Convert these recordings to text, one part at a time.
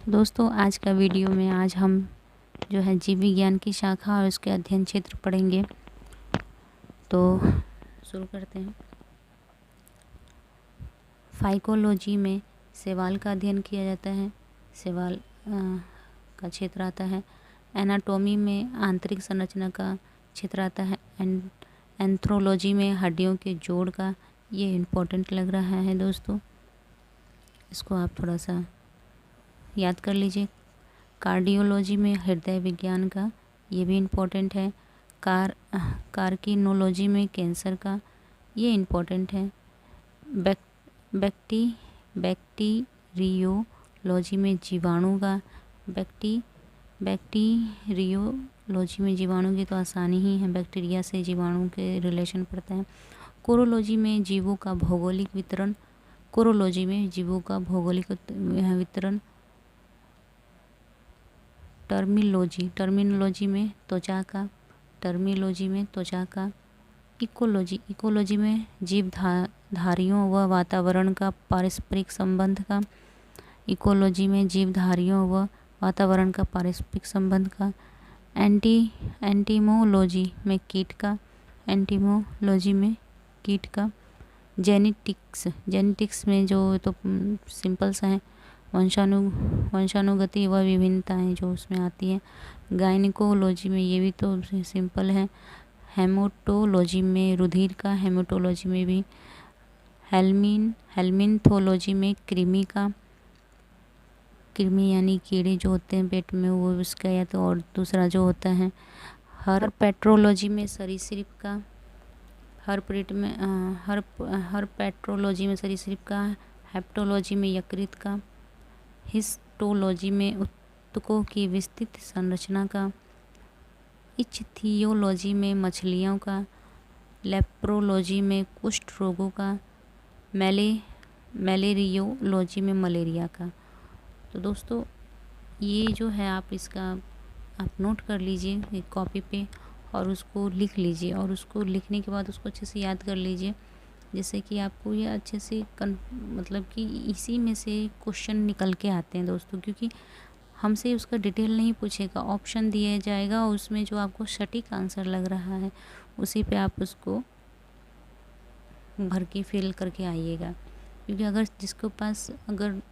दोस्तों आज का वीडियो में आज हम जो है जीव विज्ञान की शाखा और उसके अध्ययन क्षेत्र पढ़ेंगे। तो शुरू करते हैं। फाइकोलॉजी में शैवाल का अध्ययन किया जाता है। शैवाल का क्षेत्र आता है। एनाटॉमी में आंतरिक संरचना का क्षेत्र आता है। एंथ्रोलॉजी में हड्डियों के जोड़ का, ये इम्पोर्टेंट लग रहा है दोस्तों, इसको आप थोड़ा सा याद कर लीजिए। कार्डियोलॉजी में हृदय विज्ञान का, ये भी इम्पोर्टेंट है। कार्किनोलॉजी में कैंसर का, ये इम्पोर्टेंट है। बैक्टीरियोलॉजी में जीवाणु का, बैक्टीरियोलॉजी में जीवाणु की तो आसानी ही है, बैक्टीरिया से जीवाणु के रिलेशन पड़ता है। कोरोलॉजी में जीवों का भौगोलिक वितरण, टर्मिनोलॉजी में त्वचा का। इकोलॉजी में जीव धारियों व वातावरण का पारस्परिक संबंध का। एंटीमोलॉजी में कीट का। जेनेटिक्स में जो तो सिंपल सा है, वंशानुगति व विभिन्नताएं जो उसमें आती है। गायनिकोलॉजी में ये भी तो सिंपल है। हेमेटोलॉजी में रुधिर का, हेमेटोलॉजी में भी। हेल्मिन्थोलॉजी में कृमि यानी कीड़े जो होते हैं पेट में, वो उसका, या तो और दूसरा जो होता है। हर्पेट्रोलॉजी में सरीसृप का, हर्पेट्रोलॉजी में सरीसृप का। हेप्टोलॉजी में यकृत का। हिस्टोलॉजी में ऊतकों की विस्तृत संरचना का। इच्थियोलॉजी में मछलियों का। लेप्रोलॉजी में कुष्ठ रोगों का। मैलेरियोलॉजी में मलेरिया का। तो दोस्तों ये जो है आप नोट कर लीजिए एक कॉपी पे और उसको लिख लीजिए, और उसको लिखने के बाद उसको अच्छे से याद कर लीजिए, जैसे कि आपको ये अच्छे से मतलब कि इसी में से क्वेश्चन निकल के आते हैं दोस्तों, क्योंकि हमसे उसका डिटेल नहीं पूछेगा, ऑप्शन दिया जाएगा, उसमें जो आपको सटीक आंसर लग रहा है उसी पे आप उसको भर के फिल करके आइएगा। क्योंकि अगर जिसके पास अगर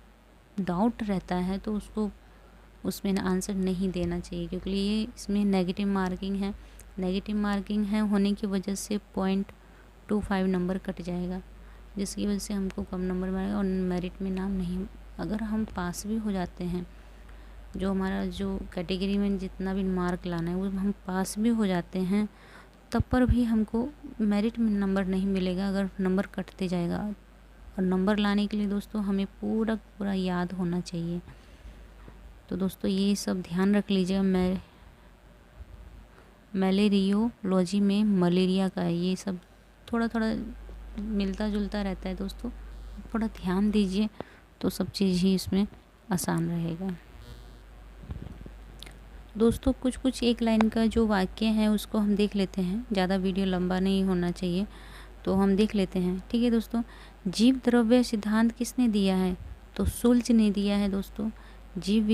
डाउट रहता है तो उसको उसमें आंसर नहीं देना चाहिए, क्योंकि ये इसमें नेगेटिव मार्किंग है होने की वजह से 0.25 नंबर कट जाएगा, जिसकी वजह से हमको कम नंबर मिलेगा और मेरिट में नाम नहीं। अगर हम पास भी हो जाते हैं, जो हमारा जो कैटेगरी में जितना भी मार्क लाना है वो हम पास भी हो जाते हैं, तब पर भी हमको मेरिट में नंबर नहीं मिलेगा, अगर नंबर कटते जाएगा। और नंबर लाने के लिए दोस्तों हमें पूरा याद होना चाहिए। तो दोस्तों ये सब ध्यान रख लीजिएगा। मैलेरियोलॉजी में मलेरिया का है, ये सब थोड़ा मिलता जुलता रहता है दोस्तों, थोड़ा ध्यान दीजिए तो सब चीज़ ही इसमें आसान रहेगा। दोस्तों कुछ एक लाइन का जो वाक्य है उसको हम देख लेते हैं, ज़्यादा वीडियो लंबा नहीं होना चाहिए, तो हम देख लेते हैं। ठीक है दोस्तों। जीव द्रव्य सिद्धांत किसने दिया है? तो शुल्ज ने दिया है दोस्तों। जीव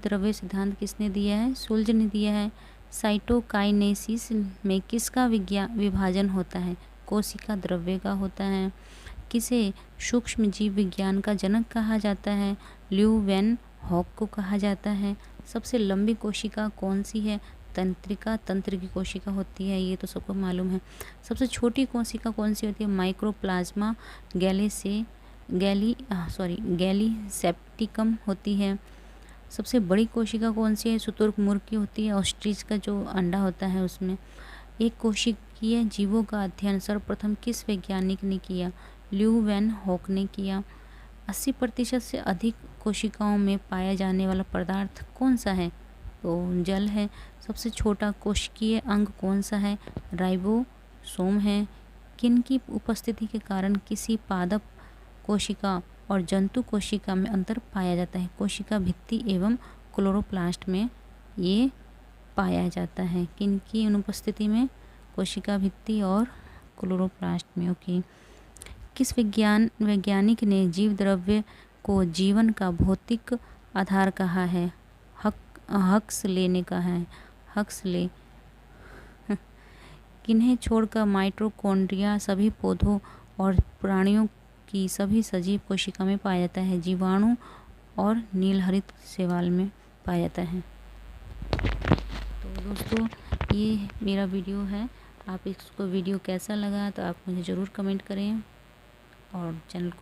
द्रव्य सिद्धांत किसने दिया है? शुल्ज ने दिया है। साइटोकाइनेसिस में किसका विभाजन होता है? कोशिका द्रव्य का होता है। किसे सूक्ष्म जीव विज्ञान का जनक कहा जाता है? ल्यू वैन हॉक को कहा जाता है। सबसे लंबी कोशिका कौन सी है? तंत्र की कोशिका होती है, ये तो सबको मालूम है। सबसे छोटी कोशिका कौन सी होती है? माइक्रोप्लाज्मा गैलीसेप्टिकम होती है। सबसे बड़ी कोशिका कौन सी है? शुतुरमुर्ग की होती है, ऑस्ट्रिच का जो अंडा होता है उसमें। एक कोशिकीय जीवों का अध्ययन सर्वप्रथम किस वैज्ञानिक ने किया? ल्यू वैन हॉक ने किया। 80% से अधिक कोशिकाओं में पाया जाने वाला पदार्थ कौन सा है? तो जल है। सबसे छोटा कोशिकीय अंग कौन सा है? राइबोसोम है। किनकी उपस्थिति के कारण किसी पादप कोशिका और जंतु कोशिका में अंतर पाया जाता है? कोशिका भित्ति एवं क्लोरोप्लास्ट में ये पाया जाता है। किनकी अनुपस्थिति में? कोशिका भित्ति और क्लोरोप्लास्ट में। ओके। किस वैज्ञानिक ने जीव द्रव्य को जीवन का भौतिक आधार कहाँ है, हक्स लेने का है, हक्स ले किन्हें छोड़कर माइटोकॉन्ड्रिया सभी पौधों और प्राणियों की सभी सजीव कोशिका में पाया जाता है, जीवाणु और नीलहरित शैवाल में पाया जाता है। तो दोस्तों ये मेरा वीडियो है, आप इसको वीडियो कैसा लगा तो आप मुझे ज़रूर कमेंट करें और चैनल को